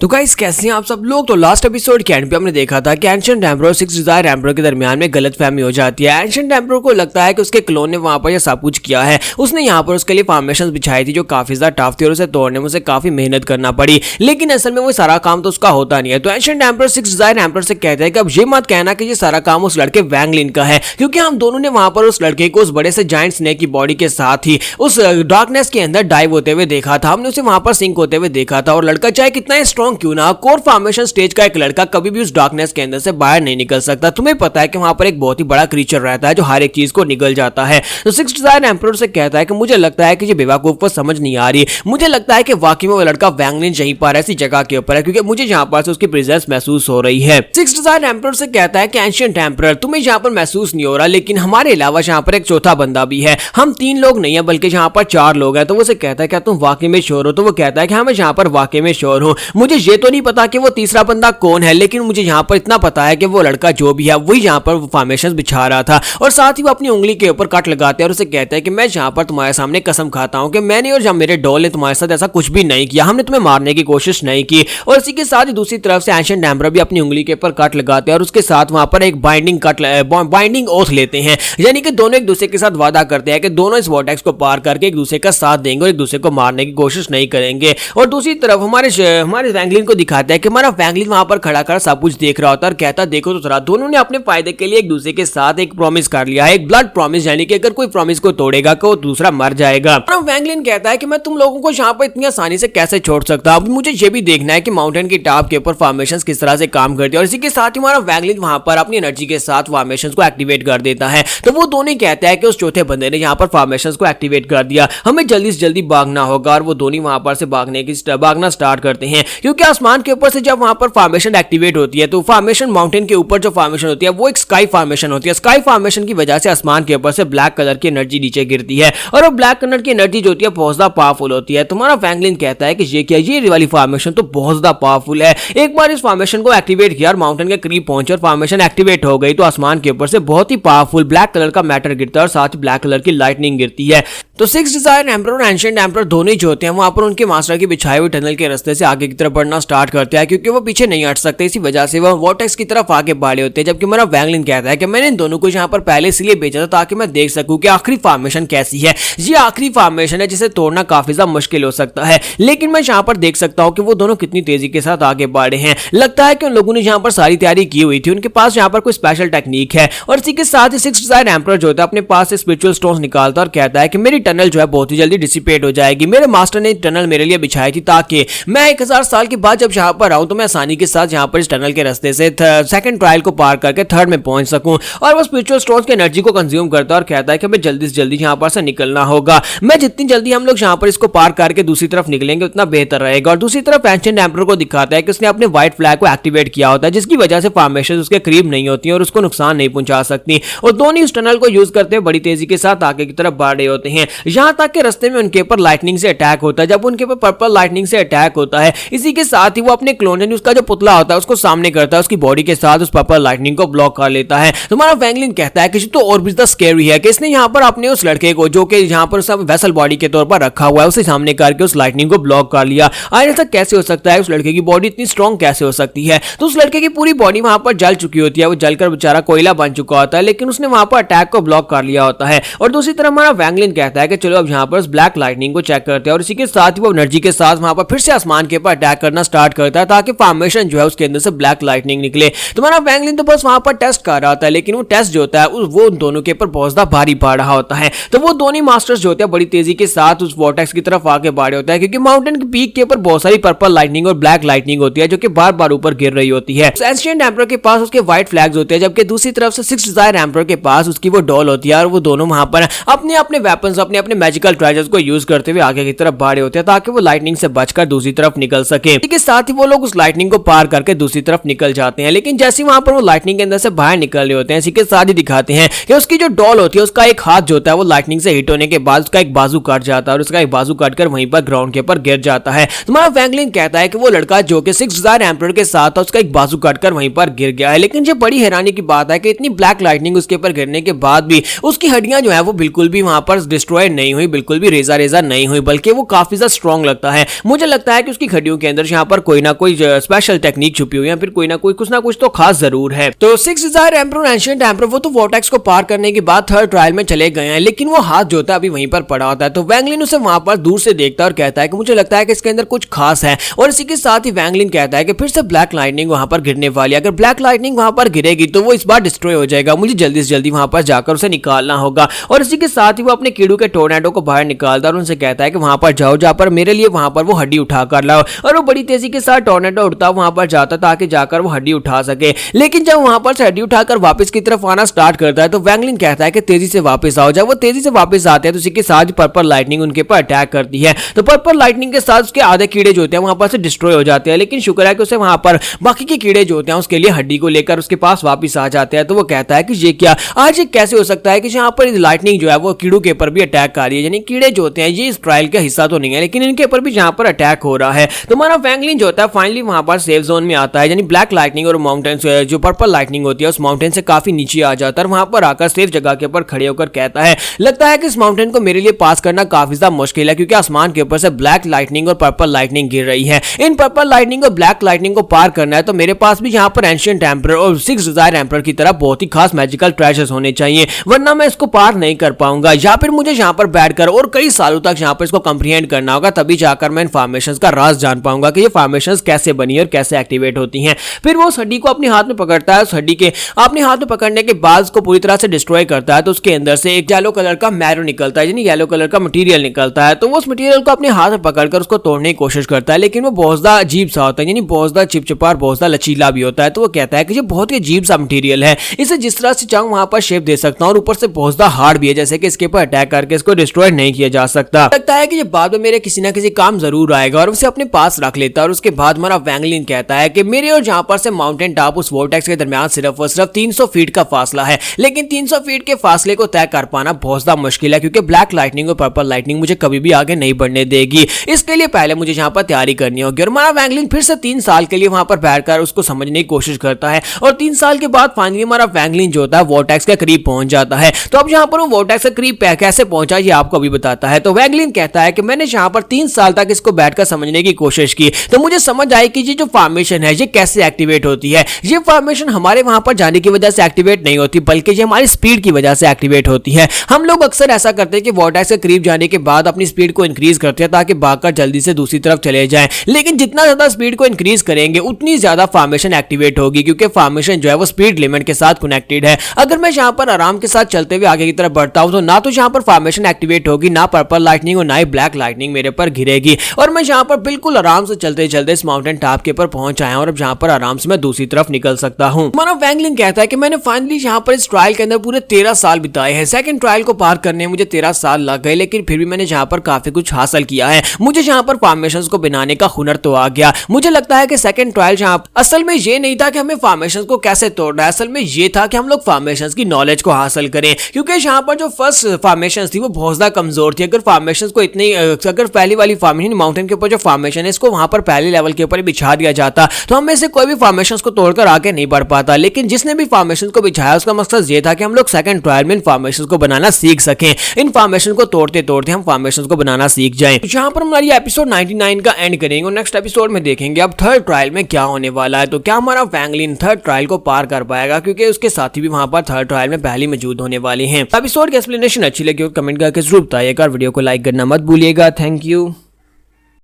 तो गाइस कैसे हैं आप सब लोग। तो लास्ट एपिसोड के एंड पे हमने देखा था कि एंशिएंट एम्परर और सिक्स डिजायर एम्परर के दरमियान में गलतफहमी हो जाती है। एंशिएंट एम्परर को लगता है कि उसके क्लोन ने वहां पर ये सब कुछ किया है, उसने यहाँ पर उसके लिए फॉर्मेशंस बिछाई थी जो काफी ज्यादा टफ थी और उसे तोड़ने में उसे काफी मेहनत करना पड़ी, लेकिन असल में वो सारा काम तो उसका होता नहीं है। तो ancient emperor six desire emperor से कहते हैं कि अब ये मत कहना कि ये सारा काम उस लड़के वैंग लिन का है, क्योंकि हम दोनों ने वहां पर उस लड़के को उस बड़े से जायंट स्नेक की बॉडी के साथ ही उस डार्कनेस के अंदर डाइव होते हुए देखा था, हमने उसे वहां पर सिंक होते हुए देखा था। और लड़का चाहे कितना स्ट्रॉन्ग क्यों ना, कोर फॉर्मेशन स्टेज का एक लड़का कभी भी उस डार्कनेस के अंदर से बाहर नहीं निकल सकता। तुम्हें पता है कि वहां पर एक बहुत ही बड़ा क्रीचर रहता है जो हर एक चीज को निगल जाता है। तो सिक्स डिजायर एम्परर से कहता है कि मुझे लगता है कि ये बेवकूफ को समझ नहीं आ रही, मुझे लगता है कि वाकई में वो लड़का वैंग लिन यहीं पर ऐसी जगह के ऊपर है क्योंकि मुझे यहाँ पर से उसकी प्रेजेंस महसूस हो रही है। सिक्स डिजायर एम्परर से कहता है कि एंशिएंट एम्परर तुम्हें यहाँ पर महसूस नहीं हो रहा, लेकिन हमारे अलावा यहाँ पर एक चौथा बंदा भी है, हम 3 लोग नहीं है बल्कि यहाँ पर 4 लोग हैं। तो वो से कहता है क्या तुम वाकई में श्योर हो? तो वो कहता है कि हाँ मैं यहाँ पर वाकई में श्योर हूँ, मुझे ये तो नहीं पता कि वो तीसरा बंदा कौन है, लेकिन मुझे यहाँ पर इतना पता है कि वो लड़का जो भी है वही यहाँ पर फॉर्मेशंस बिछा रहा था। और साथ ही वो अपनी उंगली के ऊपर कट लगाते हैं और उसे कहता है कि मैं यहाँ पर तुम्हारे सामने कसम खाता हूँ कि मैंने और जब मेरे डॉल ने तुम्हारे साथ ऐसा कुछ भी नहीं किया, हमने तुम्हें मारने की कोशिश नहीं की। और इसी के साथ ही दूसरी तरफ से एंशिएंट एम्परर भी अपनी उंगली के ऊपर कट लगाते हैं और उसके साथ वहां पर एक बाइंडिंग ओथ लेते हैं, यानी कि दोनों एक दूसरे के साथ वादा करते हैं कि दोनों इस वॉर्टेक्स को पार करके एक दूसरे का साथ देंगे और एक दूसरे को मारने की कोशिश नहीं करेंगे। और दूसरी तरफ हमारे वैंग लिन को दिखाता है कि हमारा वैंग लिन वहां पर खड़ा कर सब कुछ देख रहा होता है और कहता देखो तो जरा, दोनों ने अपने फायदे के लिए एक दूसरे के साथ एक प्रॉमिस कर लिया है, एक ब्लड प्रॉमिस, यानी कि अगर कोई प्रॉमिस को तोड़ेगा तो दूसरा मर जाएगा। वैंग लिन कहता है कि मैं तुम लोगों को यहाँ पर इतनी आसानी से कैसे छोड़ सकता, अब मुझे ये भी देखना है कि माउंटेन की टॉप के ऊपर फॉर्मेशंस किस तरह से काम करती है। और इसी के साथ ही हमारा वैंग लिन वहां पर अपनी एनर्जी के साथ फॉर्मेशंस को एक्टिवेट कर देता है। तो वो दोनों कहते हैं कि उस चौथे बंदे ने यहाँ पर फॉर्मेशंस को एक्टिवेट कर दिया, हमें जल्दी से जल्दी भागना होगा। और वो दोनों वहां पर से भागना स्टार्ट करते हैं, क्योंकि आसमान के ऊपर से जब वहां पर फॉर्मेशन एक्टिवेट होती है तो फॉर्मेशन माउंटेन के ऊपर जो फॉर्मेशन होती है वो एक स्काई फॉर्मेशन होती है। स्काई फॉर्मेशन की वजह से आसमान के ऊपर से ब्लैक कलर की एनर्जी नीचे गिरती है और वो ब्लैक कलर की एनर्जी जो होती है बहुत ज्यादा पावरफुल होती है। तुम्हारा वैंग लिन कहता है कि ये वाली फॉर्मेशन तो बहुत ज्यादा पावरफुल है, एक बार इस फॉर्मेशन को एक्टिवेट किया और माउंटेन के करीब पहुंचे और फॉर्मेशन एक्टिवेट हो गई तो आसमान के ऊपर से बहुत ही पावरफुल ब्लैक कलर का मैटर गिरता है और साथ ही ब्लैक कलर की लाइटनिंग गिरती है। तो सिक्स डिजायर एम्परर और एंशिएंट एम्परर दोनों ही जो होते हैं वहां पर उनके मास्टर की बिछाई हुई टनल के रास्ते से आगे की तरफ बढ़ना स्टार्ट करते हैं, क्योंकि वो पीछे नहीं हट सकते, इसी वजह से वो वॉर्टेक्स की तरफ आगे बढ़े होते हैं। जबकि मेरा वैंग लिन कहता है कि मैंने इन दोनों को यहाँ पर पहले इसलिए भेजा था ताकि मैं देख सकूं कि आखिरी फॉर्मेशन कैसी है। ये आखिरी फॉर्मेशन है जिसे तोड़ना काफी ज्यादा मुश्किल हो सकता है, लेकिन मैं यहाँ पर देख सकता हूँ कि वो दोनों कितनी तेजी के साथ आगे बढ़े हैं। लगता है कि उन लोगों ने यहाँ पर सारी तैयारी की हुई थी, उनके पास यहाँ पर कोई स्पेशल टेक्निक है। और इसी के साथ ही सिक्स डिजायर एम्परर जो होता है अपने पास से स्पिरिचुअल स्टोन्स निकालता और कहता है कि मेरी टनल जो है बहुत ही जल्दी डिसिपेट हो जाएगी, मेरे मास्टर ने टनल मेरे लिए बिछाई थी ताकि मैं 1000 साल के बाद जब यहाँ पर आऊं तो मैं आसानी के साथ यहाँ पर इस टनल के रास्ते से सेकंड ट्रायल को पार करके थर्ड में पहुंच सकूं। और वो स्पिरिचुअल स्टोन्स की एनर्जी को कंज्यूम करता है और कहता है कि हमें जल्दी से जल्दी यहाँ पर से निकलना होगा, मैं जितनी जल्दी हम लोग यहाँ पर इसको पार करके दूसरी तरफ निकलेंगे उतना बेहतर रहेगा। और दूसरी तरफ एंशिएंट एम्परर को दिखाता है कि उसने अपने व्हाइट फ्लैग को एक्टिवेट किया होता है, जिसकी वजह से फॉर्मेशन उसके करीब नहीं होती और उसको नुकसान नहीं पहुंचा सकती। और दोनों इस टनल को यूज करते हुए बड़ी तेजी के साथ आगे की तरफ बढ़ रहे होते हैं, यहाँ तक कि रास्ते में उनके ऊपर लाइटनिंग से अटैक होता है। जब उनके ऊपर पर्पल लाइटनिंग से अटैक होता है, इसी के साथ ही वो अपने क्लोन उसका जो पुतला होता है उसको सामने करता है, उसकी बॉडी के साथ उस पर्पल लाइटनिंग को ब्लॉक कर लेता है। तुम्हारा वैंग लिन कहता है कि तो और भी ज्यादा स्कैरी है कि इसने यहाँ पर अपने उस लड़के को जो कि यहाँ पर सब वेसल बॉडी के तौर पर रखा हुआ है उसे सामने करके उस लाइटनिंग को ब्लॉक कर लिया। आखिर ऐसा कैसे हो सकता है? उस लड़के की बॉडी इतनी स्ट्रॉन्ग कैसे हो सकती है? तो उस लड़के की पूरी बॉडी वहां पर जल चुकी होती है, वो जलकर बेचारा कोयला बन चुका होता है, लेकिन उसने वहां पर अटैक को ब्लॉक कर लिया होता है। और दूसरी तरफ हमारा वैंग लिन कहता है कि चलो अब यहाँ पर उस ब्लैक लाइटनिंग को चेक करते हैं। और इसी के साथ ही वो एनर्जी के साथ वहां पर फिर से आसमान के ऊपर अटैक करना स्टार्ट करता है ताकि फॉर्मेशन जो है उसके अंदर से ब्लैक लाइटनिंग निकले। तुम्हारा वैंग लिन तो बस वहां पर टेस्ट कर रहा होता है, लेकिन वो टेस्ट जो होता है वो उन दोनों के ऊपर बहुत ज्यादा भारी पड़ रहा होता है। तो वो दोनों मास्टर्स जो होते हैं बड़ी तेजी के साथ उस वॉर्टेक्स की तरफ आगे बढ़े होता है, क्योंकि माउंटेन के पीक के ऊपर बहुत सारी पर्पल लाइटनिंग और ब्लैक लाइटनिंग होती है जो कि बार बार ऊपर गिर रही होती है। एंशिएंट एम्परर के पास उसके व्हाइट फ्लैग्स होते हैं, जबकि दूसरी तरफ से सिक्स डिजायर एम्परर के पास उसकी वो डॉल होती है और वो दोनों वहां पर अपने अपने वेपन्स अपने अपने मैजिकल ट्रेजर्स को यूज करते हुए आगे की तरफ बढ़े होते हैं ताकि वो लाइटनिंग से बचकर दूसरी तरफ निकल सके। इसके साथ ही वो लोग उस लाइटनिंग को पार करके दूसरी तरफ निकल जाते हैं, लेकिन जैसे वहां पर वो लाइटनिंग के अंदर से बाहर निकल रहे होते हैं, इसी के साथ ही दिखाते हैं कि उसकी जो डॉल होती है उसका एक हाथ जो होता है वो लाइटनिंग से हिट होने के बाद उसका एक बाजू कट जाता है और उसका एक बाजू कटकर वहीं पर ग्राउंड के ऊपर गिर जाता है। तुम्हारा वैंग लिन कहता है कि वो लड़का जो कि सिक्स डिजायर एम्परर के साथ था उसका एक बाजू कटकर वहीं पर गिर गया है, लेकिन ये बड़ी हैरानी की बात है कि इतनी ब्लैक लाइटनिंग उसके ऊपर गिरने के बाद भी उसकी हड्डियां जो है वो बिल्कुल भी वहां पर डिस्ट्रॉय डिस्ट्रॉय नहीं हुई, बिल्कुल भी रेजा रेजा नहीं हुई, बल्कि वो काफी ज्यादा स्ट्रॉन्ग लगता है। मुझे लगता है कि उसकी हड्डियों के अंदर यहाँ पर कोई ना कोई स्पेशल टेक्निक छुपी हुई है, फिर कोई ना कोई कुछ ना कुछ तो खास जरूर है। तो six desire emperor ancient emperor वो तो वोर्टेक्स को पार करने के बाद थर्ड ट्रायल में चले गए हैं, लेकिन वो हाथ जो होता है अभी वहीं पर पड़ा होता है। तो वैंगलिन उसे वहां पर दूर से देखता है और कहता है कि मुझे लगता है कि इसके अंदर कुछ खास है, और इसी के साथ ही वैंगलिन कहता है कि फिर से ब्लैक लाइटनिंग वहां पर गिरने वाली है। अगर ब्लैक लाइटनिंग वहां पर गिरेगी तो वो इस बार डिस्ट्रॉय हो जाएगा, मुझे जल्दी से जल्दी वहां पर जाकर उसे निकालना होगा। और इसी के साथ ही वो अपने कीड़ू के टोर्नेडो को बाहर निकालता है और उनसे कहता है कि वहां पर जाओ, जहां पर मेरे लिए वहां पर वो हड्डी उठा कर लाओ। और वो बड़ी तेजी के साथ टोर्नेडो उड़ता वहां पर जाता ताकि जाकर वो हड्डी उठा सके, लेकिन जब वहां पर से हड्डी उठाकर वापस की तरफ आना स्टार्ट करता है तो वैंगलिन कहता है कि तेजी से वापस आओ। जब वो तेजी से वापस आते हैं तो उसी के साथ पर्पल लाइटनिंग उनके ऊपर अटैक करती है। तो पर्पल लाइटनिंग के साथ उसके आधे कीड़े जो होते हैं वहां पर से डिस्ट्रॉय हो जाते हैं, लेकिन शुक्र है कि उसे वहां पर बाकी के कीड़े जो होते हैं उसके लिए हड्डी को लेकर उसके पास वापस आ जाते हैं। तो वो कहता है कि ये क्या, आज ये कैसे हो सकता है कि यहाँ पर लाइटनिंग जो है वो कीड़ों के ऊपर भी अटैक कर रही है, यानी कीड़े जो होते हैं ये इस ट्रायल का हिस्सा तो नहीं है, लेकिन इनके ऊपर भी जहां पर अटैक हो रहा है। तो हमारा वैंगलिन जो होता है फाइनली वहां पर सेफ जोन में आता है, यानी ब्लैक लाइटनिंग और माउंटेन जो पर्पल लाइटनिंग होती है उस माउंटेन से काफी नीचे आ जाता है। वहां पर आकर सेफ जगह के ऊपर खड़े होकर कहता है, लगता है कि इस माउंटेन को मेरे लिए पास करना काफी ज्यादा मुश्किल है, क्योंकि आसमान के ऊपर से ब्लैक लाइटनिंग और पर्पल लाइटनिंग गिर रही है। इन पर्पल लाइटनिंग और ब्लैक लाइटनिंग को पार करना है तो मेरे पास भी यहाँ पर एंशिएंट एम्परर और सिक्स डिजायर एम्परर की तरह बहुत ही खास मैजिकल ट्रेजर्स होने चाहिए, वरना मैं इसको पार नहीं कर पाऊंगा। या फिर मुझे यहाँ पर बैठकर और कई सालों तक यहाँ पर इसको कंप्रीहेंड करना होगा, तभी जाकर मैं इन फॉर्मेशंस का राज जान पाऊंगा कि ये फॉर्मेशंस कैसे बनी और कैसे एक्टिवेट होती हैं। फिर वो उस हड्डी को अपने हाथ में पकड़ता है, उस हड्डी के अपने हाथ में पकड़ने के बाद उसको पूरी तरह से डिस्ट्रॉय करता है। तो उसके अंदर से एक येलो कलर का मैरो निकलता है, यानी येलो कलर का मटेरियल निकलता है। तो वो उस मटेरियल को अपने हाथ में पकड़कर उसको तोड़ने की कोशिश करता है, लेकिन वो बहुत ज्यादा अजीब सा होता है, यानी बहुत ज्यादा चिपचिपा और बहुत ज्यादा लचीला भी होता है। तो वो कहता है कि ये बहुत ही अजीब सा मटेरियल है, इसे जिस तरह से चाहूं वहां पर शेप दे सकता हूं, और ऊपर से बहुत ज्यादा हार्ड भी है, जैसे कि इसके ऊपर अटैक करके इसको डिस्ट्रॉय नहीं किया जा सकता। लगता है कि ये बाद में मेरे किसी ना किसी काम जरूर आएगा, और उसे अपने पास रख लेता है। और उसके बाद हमारा वैंगलिन कहता है कि मेरे और जहां पर से माउंटेन टॉप उस वोर्टेक्स के दरमियान सिर्फ और सिर्फ 300 फीट का फासला है, लेकिन 300 फीट के फासले को तय कर पाना बहुत ज्यादा मुश्किल है, क्योंकि ब्लैक लाइटनिंग और पर्पल लाइटनिंग मुझे कभी भी आगे नहीं बढ़ने देगी। इसके लिए पहले मुझे यहाँ पर तैयारी करनी होगी। और हमारा वैंगलिन फिर से 3 साल के लिए वहां पर बैठकर उसको समझने की कोशिश करता है, और 3 साल के बाद फाइनली हमारा वैंगलिन जो होता है वोर्टेक्स के करीब पहुंच जाता है। तो अब यहाँ पर वो वोर्टेक्स के करीब कैसे पहुंचा ये आपको अभी बताता है। तो वैंगलिन कहता है कि मैंने यहाँ पर 3 साल तक इसको बैठकर समझने की कोशिश की, तो मुझे समझ आई कि ये जो फॉर्मेशन है ये कैसे एक्टिवेट होती है। ये फॉर्मेशन हमारे वहां पर जाने की वजह से एक्टिवेट नहीं होती, बल्कि ये हमारी स्पीड की वजह से एक्टिवेट होती है। हम लोग अक्सर ऐसा करते हैं कि वोर्टेक्स के करीब जाने के बाद अपनी स्पीड को इंक्रीज करते हैं ताकि भागकर जल्दी से दूसरी तरफ चले जाएं, लेकिन जितना ज्यादा स्पीड को इंक्रीज करेंगे उतनी ज्यादा फॉर्मेशन एक्टिवेट होगी, क्योंकि फॉर्मेशन जो है वो स्पीड लिमिट के साथ कनेक्टेड है। अगर मैं यहाँ पर आराम के साथ चलते हुए आगे की तरफ बढ़ता हूं तो ना तो यहाँ पर फॉर्मेशन एक्टिवेट होगी, ना पर्पल लाइटनिंग और ना ही ब्लैक लाइटनिंग मेरे पर गिरेगी, और मैं यहाँ पर बिल्कुल आराम से चलते चलते इस माउंटेन टॉप के ऊपर पहुंच आया, और अब यहाँ पर आराम से मैं दूसरी तरफ निकल सकता हूँ। हमारा वैंगलिन कहता है कि मैंने फाइनली यहाँ पर इस ट्रायल के अंदर पूरे 13 साल बिताए हैं। सेकंड ट्रायल को पार करने में मुझे 13 साल लग गए, लेकिन फिर भी मैंने यहाँ पर काफी कुछ हासिल किया है। मुझे यहाँ पर फॉर्मेशंस को बनाने का हुनर तो आ गया। मुझे लगता है कि सेकंड ट्रायल जहाँ असल में ये नहीं था कि हमें फॉर्मेशंस को कैसे तोड़ना है, असल में ये था कि हम लोग फॉर्मेशंस की नॉलेज को हासिल करें, क्योंकि यहाँ पर जो फर्स्ट फॉर्मेशंस थी वो बहुत ज्यादा कमजोर थी। अगर फॉर्मेशंस को इतनी अगर पहली वाली फॉर्मेशन माउंटेन के ऊपर जो फॉर्मेशन है इसको वहां पर पहले लेवल के ऊपर बिछा दिया जाता तो हम में से कोई भी फॉर्मेशंस को तोड़कर आगे नहीं बढ़ पाता, लेकिन जिसने भी फॉर्मेशन को बिछाया उसका मकसद ये था कि हम लोग सेकंड ट्रायल में इन फॉर्मेशन को बनाना सीख सकें, इन फॉर्मेशन को तोड़ते तोड़ते हम फॉर्मेशन को बनाना सीख जाएं। तो यहाँ पर हमारी एपिसोड 99 का एंड करेंगे और नेक्स्ट एपिसोड में देखेंगे अब थर्ड ट्रायल में क्या होने वाला है। तो क्या हमारा वैंगलिन थर्ड ट्रायल को पार कर पाएगा, क्योंकि उसके साथी भी वहां पर थर्ड ट्रायल में पहले मौजूद होने वाले हैं। एपिसोड की एक्सप्लेनेशन अच्छी लगी और कमेंट करके जरूर बताइएगा, वीडियो को लाइक करना मत भूलिएगा। Thank you.